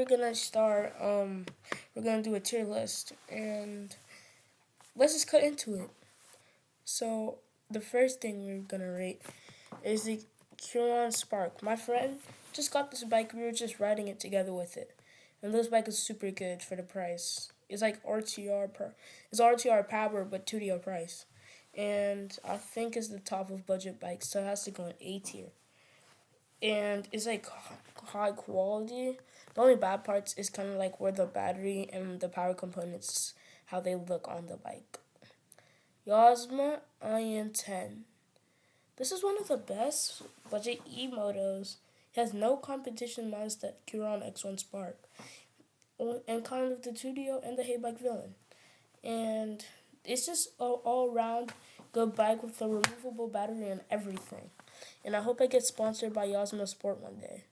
we're gonna start. We're gonna do a tier list, and let's just cut into it. So the first thing we're gonna rate is the Huron Spark. My friend just got this bike. We were just riding it together with it, and this bike is super good for the price. It's like it's RTR power but 2DR price, and I think it's the top of budget bikes, so it has to go in A tier. And it's like high quality. The only bad parts is kind of like where the battery and the power components, how they look on the bike. Yasma IN10. This is one of the best budget e-motos. It has no competition minus the Curon X1 Spark. And kind of the 2DO and the Hey Bike Villain. And it's just all around good bike with a removable battery and everything. And I hope I get sponsored by Yasma Sport one day.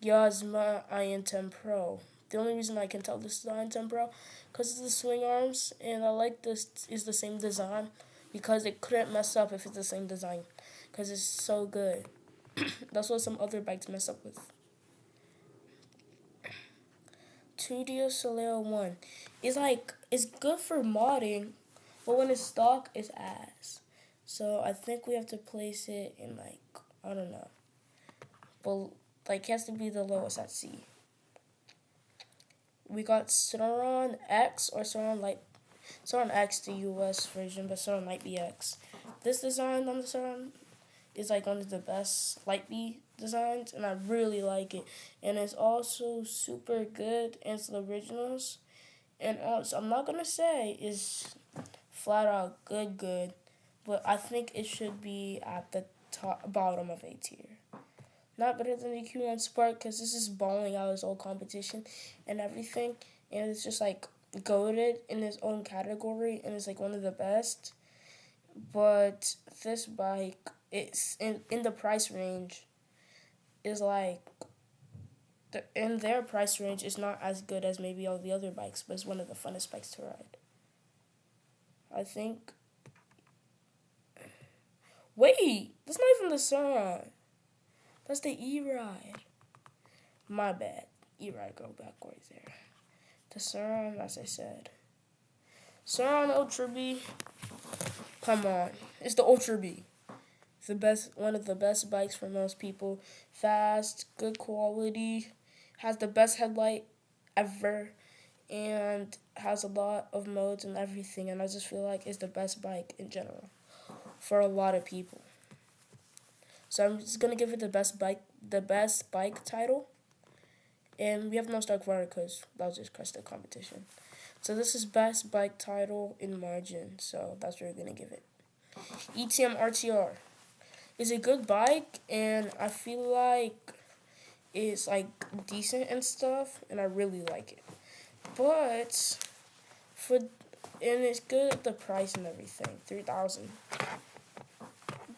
Yasma IN10 Pro. The only reason I can tell this is the IN10 Pro because it's the swing arms, and I like this is the same design because it couldn't mess up if it's the same design because it's so good. That's what some other bikes mess up with. 2DO Solero 1. It's good for modding, but when it's stock, it's ass. So I think we have to place it in I don't know. But it has to be the lowest at C. We got Sauron X or Sauron Light. Sauron X, the US version, but Sauron Light BX. This design on the Sauron is one of the best Light B designs, and I really like it. And it's also super good, and it's the originals. And also, I'm not gonna say it's flat out good, but I think it should be at the bottom of A tier. Not better than the Q1 Spark because this is balling out his old competition and everything, and it's just goated in his own category, and it's one of the best. But this bike, it's in the price range, is in their price range is not as good as maybe all the other bikes, but it's one of the funnest bikes to ride. I think. Wait, that's not even the Sauron. That's the E-Ride. My bad. E-Ride go backwards there. The Sauron, as I said. Sauron Ultra B. Come on. It's the Ultra B. It's the best, one of the best bikes for most people. Fast, good quality, has the best headlight ever, and has a lot of modes and everything. And I just feel like it's the best bike in general for a lot of people. So I'm just gonna give it the best bike title. And we have no stock for it because that was just crushed the competition. So this is best bike title in margin. So that's what we're gonna give it. ETM RTR is a good bike, and I feel like it's decent and stuff, and I really like it. But it's good at the price and everything, 3,000.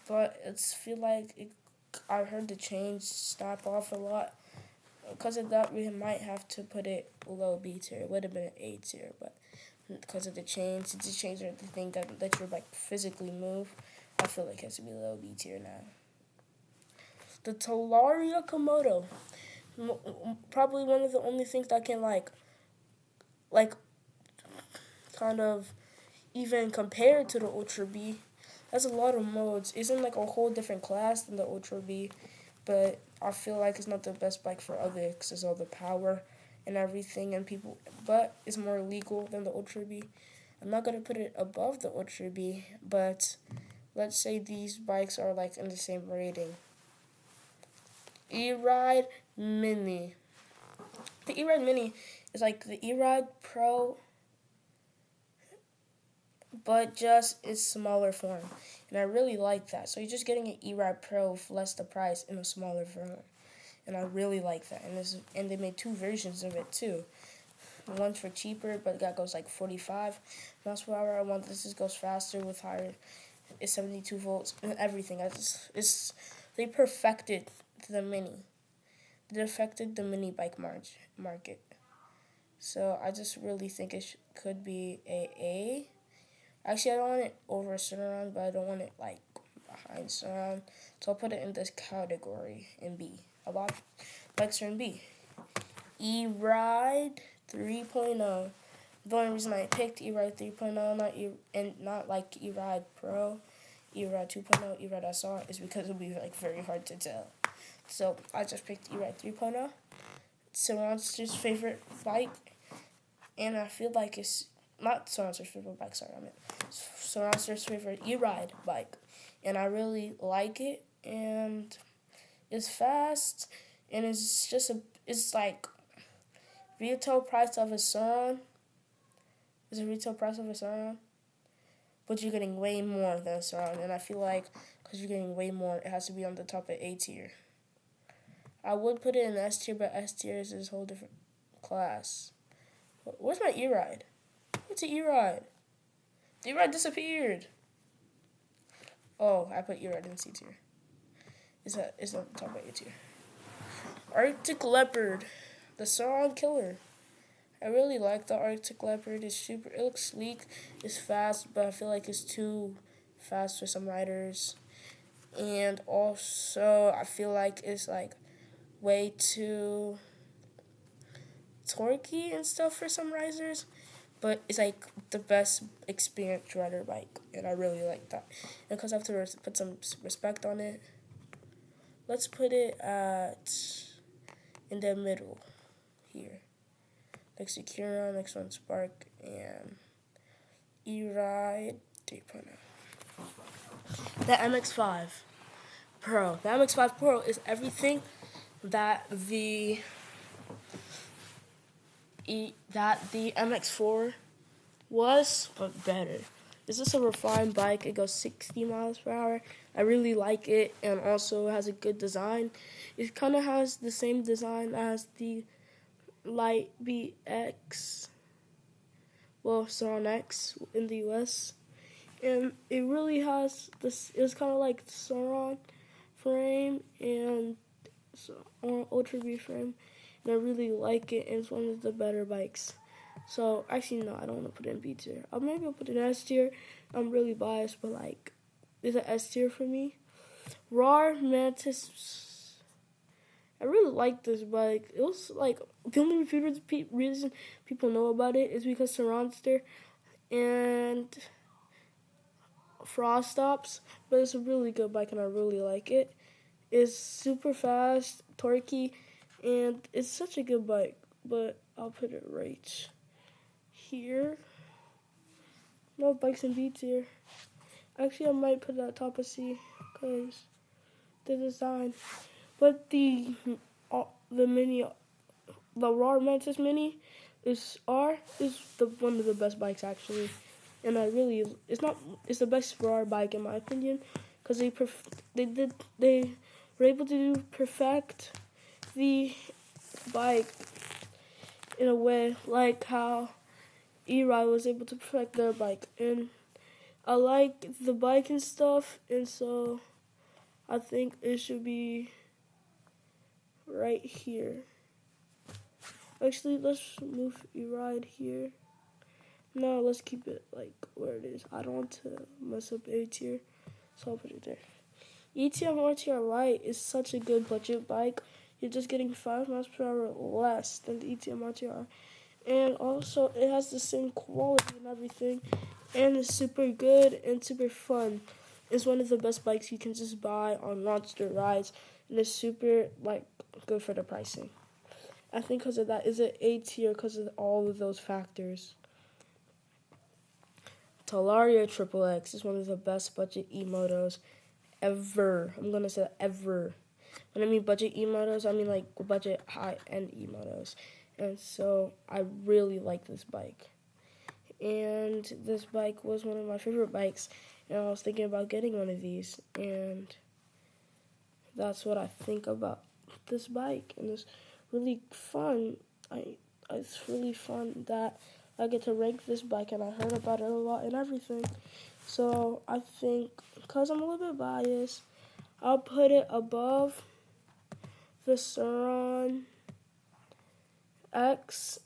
But I heard the chains snap off a lot. Because of that, we might have to put it below B tier. It would have been an A tier, but because of the chains are the thing that let your bike physically move. I feel like it has to be low B tier now. The Talaria Komodo, probably one of the only things that can kind of even compare to the Ultra B. That's a lot of modes. It's in a whole different class than the Ultra B, but I feel like it's not the best bike for others because it's all the power and everything and people, but it's more legal than the Ultra B. I'm not gonna put it above the Ultra B, but let's say these bikes are in the same rating. E-Ride Mini. The E-Ride Mini is the E-Ride Pro, but just it's smaller form, and I really like that. So you're just getting an E-Ride Pro for less the price in a smaller form, and I really like that. And they made two versions of it too. One's for cheaper, but that goes 45 miles per hour. I want this goes faster with higher. It's 72 volts and everything. They perfected the mini. They perfected the mini bike market. So I just really think it could be A. Actually, I don't want it over Surround, but I don't want it behind Surround. So I'll put it in this category in B. A lot of bikes are in B. E-Ride 3.0. The only reason I picked E-Ride 3.0, not like E-Ride Pro, E-Ride 2.0, E-Ride SR, is because it would be like very hard to tell. So I just picked E-Ride 3.0. It's Monster's favorite bike, and I feel like it's not Monster's favorite bike. Sorry, I meant Monster's favorite E-Ride bike, and I really like it. And it's fast, and it's like retail price of a Sauron. It's a retail price of a Sauron, but you're getting way more than a Sauron, and I feel like because you're getting way more, it has to be on the top of A tier. I would put it in S tier, but S tier is this whole different class. Where's my E-Ride? What's an E-Ride? The E-Ride disappeared. Oh, I put E-Ride in C tier. It's on the top of A tier. Arctic Leopard, the Sauron killer. I really like the Arctic Leopard. It looks sleek, it's fast, but I feel like it's too fast for some riders. And also, I feel like it's like way too torquey and stuff for some riders. But it's like the best experienced rider bike, and I really like that. And because I have to put some respect on it, let's put it in the middle here. Next to Curon, next one Spark, and E-Ride 3.0. The MX-5 Pro. The MX-5 Pro is everything that the MX-4 was, but better. This is a refined bike. It goes 60 miles per hour. I really like it, and also has a good design. It kind of has the same design as the Light BX, Sauron X in the US, and it really has this. It's kind of like Sauron frame and Ultra B frame, and I really like it. And it's one of the better bikes. So actually, no, I don't want to put it in B tier. Maybe I'll put it in S tier. I'm really biased, but like, it's an S tier for me. RAR Mantis. I really like this bike. It was like the only reason people know about it is because Sauronster and Frost stops, but it's a really good bike and I really like it. It's super fast, torquey, and it's such a good bike. But I'll put it right here. No bikes in B tier. Actually, I might put it at top of C because the design. But the RAR Mantis Mini is one of the best bikes actually, and it's the best RAR bike in my opinion because they were able to perfect the bike in a way like how E-Ride was able to perfect their bike, and I like the bike and stuff, and so I think it should be right here. Actually, let's move E-Ride here. No, let's keep it like where it is. I don't want to mess up A tier, so I'll put it there. ETM RTR Lite is such a good budget bike. You're just getting 5 miles per hour less than the ETM RTR. And also, it has the same quality and everything. And it's super good and super fun. It's one of the best bikes you can just buy on Monster rides. And it's super, like, good for the pricing. I think because of that, is it A tier because of all of those factors. Talaria Triple X is one of the best budget e-motos ever. I'm going to say ever. When I mean budget e-motos, I mean like budget high-end e-motos. And so I really like this bike. And this bike was one of my favorite bikes. And I was thinking about getting one of these. And that's what I think about this bike. And it's really fun. It's really fun that I get to rank this bike. And I heard about it a lot and everything. So I think, because I'm a little bit biased, I'll put it above the Sauron X,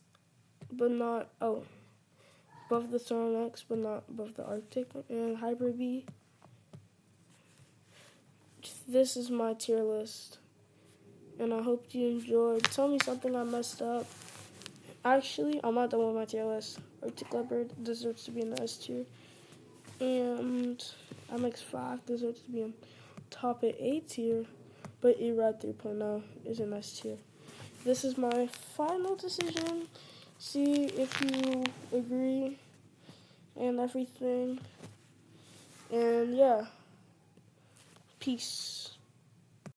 but not, above the Sauron X, but not above the Arctic and Hybrid B. This is my tier list. and I hope you enjoyed. Tell me something I messed up. Actually, I'm not done with my tier list. Arctic leopard deserves to be in the S tier, and MX5 deserves to be in top at A tier, but E-Rod 3.0 is in S tier. This is my final decision. See if you agree and everything. And yeah, peace.